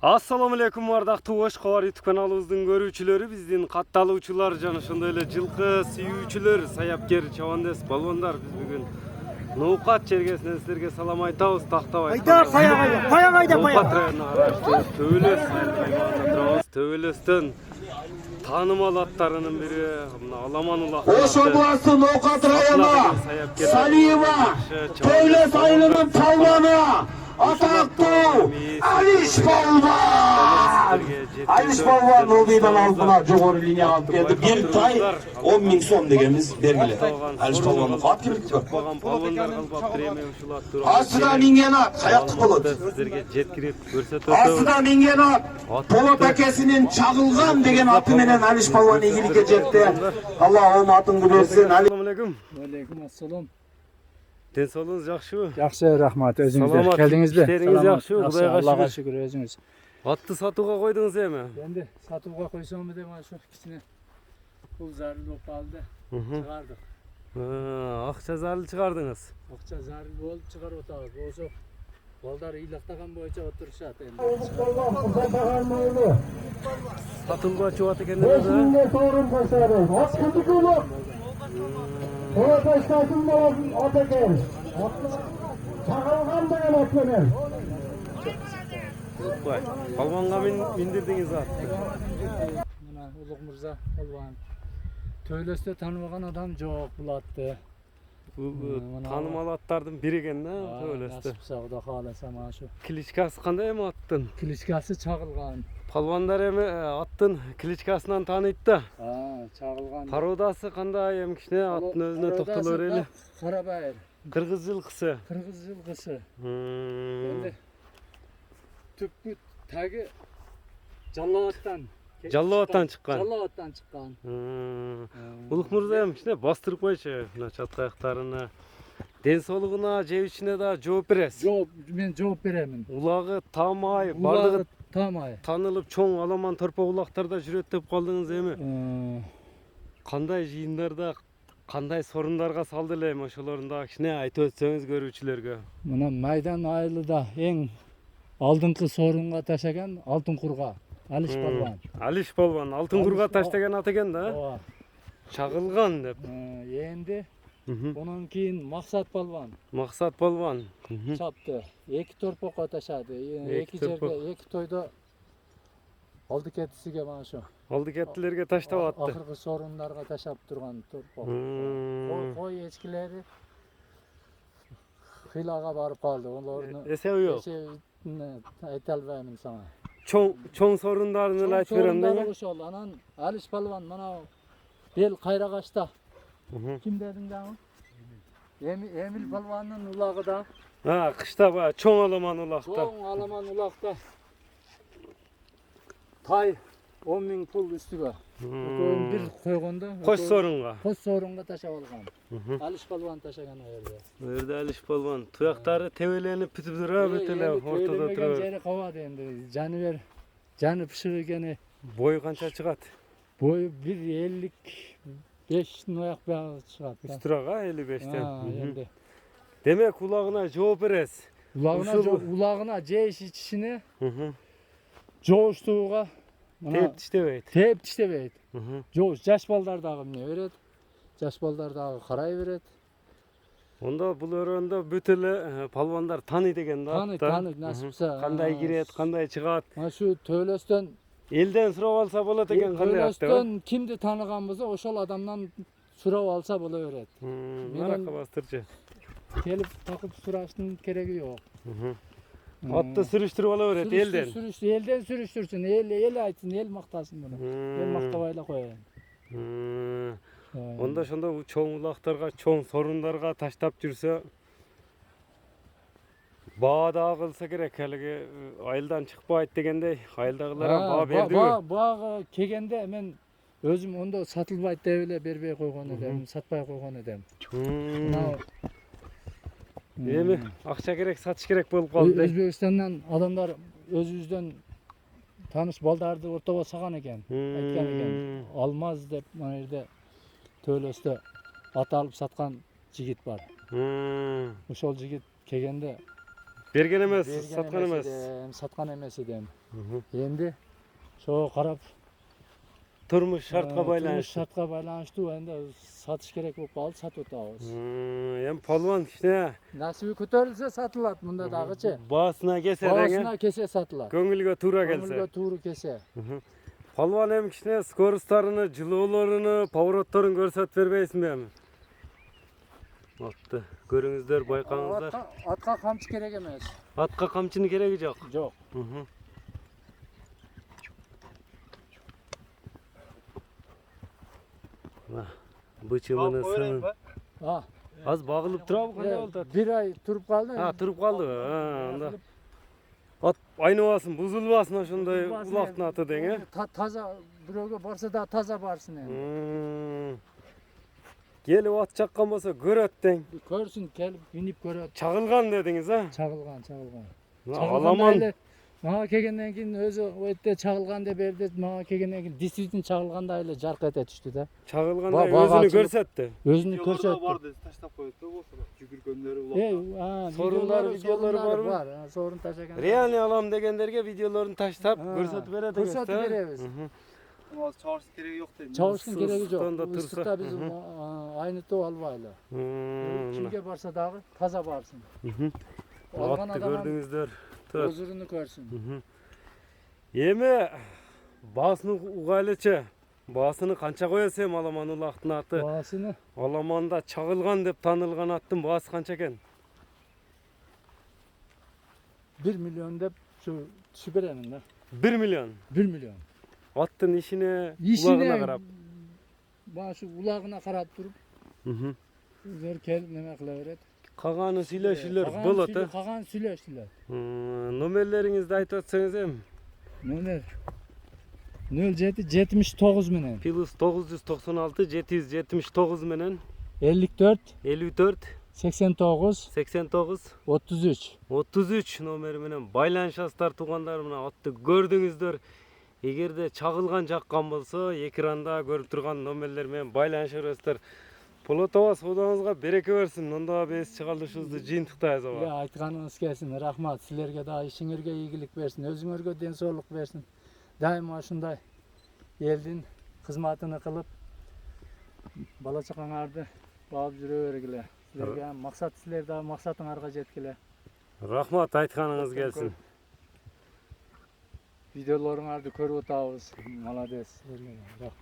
Assalamu alaikum ардактуу Ош Кабар YouTube каналыбыздын көрүүчүлөрү, биздин катталуучулар жана ошондой эле жылкы сүйүүчүлөр, саяпкер, чабандес, балбандар, биз бүгүн Ноокат чергесинен силерге салам айтабыз. Тактабай. Айдар паягайда. Ноокат районуна караштуу Төбөлөс аймагында турабыз. Төбөлөстөн таанымал аттарынын бири мына Аламан улак. Ош областы Ноокат району Салиева Төбөлөс айылынын палваны атактуу Алиш Балбан. Алиш Балбан Ылдыйдан алып жогору линияга алып келди. Бир тай 10 000 сом дегенбиз бергиле. Алиш Балбанды кат келипти. Астына минген ат каяктык болот? Силерге жеткирип көрсөтөбүз. Астына минген ат Полот акесинин чагылган деген аты менен Алиш Балбан ийгиликке жетти. Алла оң атыңды берсин. Assalamu alaikum. Алейкум ассалам. Ден соолугуңуз жакшыбы? Жакшы, рахмат. Өзүңүз келдиңизби? Иштериңиз жакшыбы? Аллага шүгүр, өзүңүз. Атты сатууга койдуңуз эми? Энди сатууга койсомбу деп ашу кичине пул зарыл болуп калды. Чыгардык. Акча зарыл чыгардыңыз. Акча зарыл болуп чыгарып атабыз. Болсо балдар ыйлактаган боюнча отурушат энди. Сатылбай чыгат экен да. Sorun başarı. Askıdık olur. Polat Aşkas'ın babasının Ataker. Çakılgan деген atlanır. Бай. Балбанга миндирдиңиз атты. Мына Улук мырза Балбан. Төбөлөстө тааныбаган адам жок бул атты. Таанымал аттардын бири экен да, Төбөлөстө. Насып Сагда кааласа машу. Кличкасы кандай эми аттын? Кличкасы чагылган. Палвандар эми аттын кличкасынан тааныйт да. Чагылган. Породасы кандай эми кичине аттын өзүнө токтоло берели. Карабайыр. Кыргыз жылкысы. Кыргыз жылкысы. Энди түпкү таги Жаллабаттан чыккан. Жаллабаттан чыккан. Улук мырза эми кичине бастырып койчу мына чат аяктарына. Ден соолугуна, жебичине да жооп бересиз. Жооп, мен жооп беремин. Улагы таамай, бардыгы таамай. Танылып чоң Аламан торпок улактарда жүрөт деп калдыңыз эми. Кандай жыйындарда, кандай сорундарга салды эле эми ошолорун да кичине айтып өтсөңүз көрүүчүлөргө. Мына майдан айылында эң алдыңкы сорунга ташаган Алтынкурга Алиш Балбан. Алиш Балбан Алтынкурга таштаган ат экен да. Чагылган деп. Энди онун кийин Максат Балбан. Максат Балбан чапты. Эки торпокко ташады. Эки жерде, эки тойдо алды кетисиге mana şu. Алды кеттилерге таштап атты. Акыркы сорундарга ташап турган торпок. Кой эчкилери хыйлага барып калды. Олорду Эсеби жок. Айта албаймын сага. Чоң сорундарын эле айтып берем да. Ошол анан Алиш Балбан мына бел кайрагачта. Ким дедиң дагы? Эмил Балбандын улагы да. Кышта баягы чоң Аламан улакта. Чоң Аламан улакта. Тай 10 000 пул үстүгө. Бир койгондо. Кош сорунга. Кош сорунга ташап алган. Алиш Балбан ташаган жерде. Бу жерде Алиш Балбан туяктары тебеленип бүтүп турабы, бүт эле ортодо турабы. Жери кабат энди. Жаны бер. Жаны пышык экени. Бою канча чыгат? Бою 1.55 нояк багы чыгат. Үстүрага 55тен. Энди. Демек улагына жооп бересиз. Улагына жеш ичишине жооштууга теп тиштебейт. Теп тиштебейт. Жоош жаш балдар дагы эмне берет? Жаш балдар дагы карай берет. Онда бул өрөөндө бүт эле палвандар тааныйт экен да. Тааныйт, насипса. Кандай кирет, кандай чыгат. Мына şu Төбөлөстөн Элден сурап алса болот экен кандай ат деп. Төбөлөстөн кимди тааныган болсо, ошол адамдан сурап алса боло берет. Баракка бастырчы. Келип такып сураштын кереги жок. Атты сүрүштүрүп ала берет элден. Элден сүрүштүрсүн, эл айтсын, эл мактасын муну. Мен мактабай эле коеюн. Онда ошондо чоң улактарга, чоң сорундарга таштап жүрсө баа да кылса керек, алиги айылдан чыкпайт дегендей, айылдагыларга баа бердиби? Баа келгенде мен өзүм ондо сатылбайт деп эле бербей койгон элем, сатпай койгон элем. Эми акча керек, сатыш керек болуп калды. Өзбекстандан адамдар өзүбүздөн тааныш балдарды ортого саган экен, айткан экен. Алмаз деп мына жерде Төбөлөстө ат алып саткан жигит бар. Ошол жигит келгенде Берген эмес, Берген саткан эмес. edem, satkan emes edem. Мгм. Endi şu karap Turmuş şartqa turmuş байланыштуу. şartqa baylanıştуу endi satış gerek bolup kaldı, satıp atабыз. Эми полвон кичине Nasibi көтөрүлсө satılат munda dagычı. баасына кесе Bağısına kese satılат. көңүлгө туура Kömürgө келсе. tuğru kese. Полвон эми кичине скоростторуну, жылоолорун, поворотторун көрсөтүп бербейсиңби эми? Атты көрүңүздөр, байкаңыздар. Atka kamçı gerek emes. Атка камчынын кереги жок. Yok. Бычымынын сыны. Ha. Az багылып турабы, кандай болду? Bir ay turup kaldı. Ha, туруп калды. Анда. Ат айнабасын, бузулбасын ошондой улактын аты дең, э? Taza birovga barsa da taza barsın yani. Келип ат чаккан болсо көрөт дең. Görsün gelip binip göröt. Чагылган дедиңиз, а? Çağılgan, çağılgan. Аламан. Mağa kegenden keyin özü o ette çağılgan da berdi. Mağa kegenden keyin disvitin çağılgan da öyle jark ete düştü de. Чагылганда Бага өзүнү ачылып- көрсөттү. Özünü Videolarda körsetti. var dedi, taşlap koyuyordu. Olsun. Жүгүргөндөрү улап. Ha, Sorunları var mı? Var. Ha, sorun taşagan. Реальный алам дегендерге видеолорун таштап Ha, көрсөтүп берет экенсиз, Көрсötüp а? berебиz. Ama çağırsın gereği yok dedi. Çavuşun Sus, gereği ıslıktan da yok. tursa. Islıkta biz aynı to albayla. Kimge barsa dağı taza barsın. Algan Атты adam көрдүңүздөр. Төр. huzurunu görsün. Эми баасыны угайлычы. Баасыны канча коесуз эми аламан улактын аты? Bağısını Аламанда чагылган деп таанылган аттын баасы канча экен? 1 milyon da şu süperenin de. 1 миллион. 1 milyon. Аттын ишине, улагына İşine карап. bana şu ulağına karap durup ver kel neme kılaveret. Каганы сүйлөшүүлөр болот, э? Kagan süleştiler. Номерлериңизди айтып атсаңыз эми. Nömer 0779 menen. Плюс 996 779 менен 54 54 89 89 33. 33 номери менен байланышасыздар туугандар, мына атты көрдүңүздөр. Эгерде чагылган жаккан болсо, экранда көрүп турган номерлер менен байланыша бересиздер. Полотова соодаңызга береке берсин. Мында биз чыгарылышыбызды жыйынтыктайбыз Ya ага. aytganınız gelsin. Rahmat. Sizlerge daha işinizge iyilik versin. Özüңөрgө densoluk versin. Daima şunday eldin hizmetini kılıp bala çakaňardy bağıp жүрө bергиле. Sizlerge maksat sizler daha maksatıňarga jetkile. Рахмат, айтканыңыз келсин. Videolaryňardy көрüp otabız. Malades. Rahmat.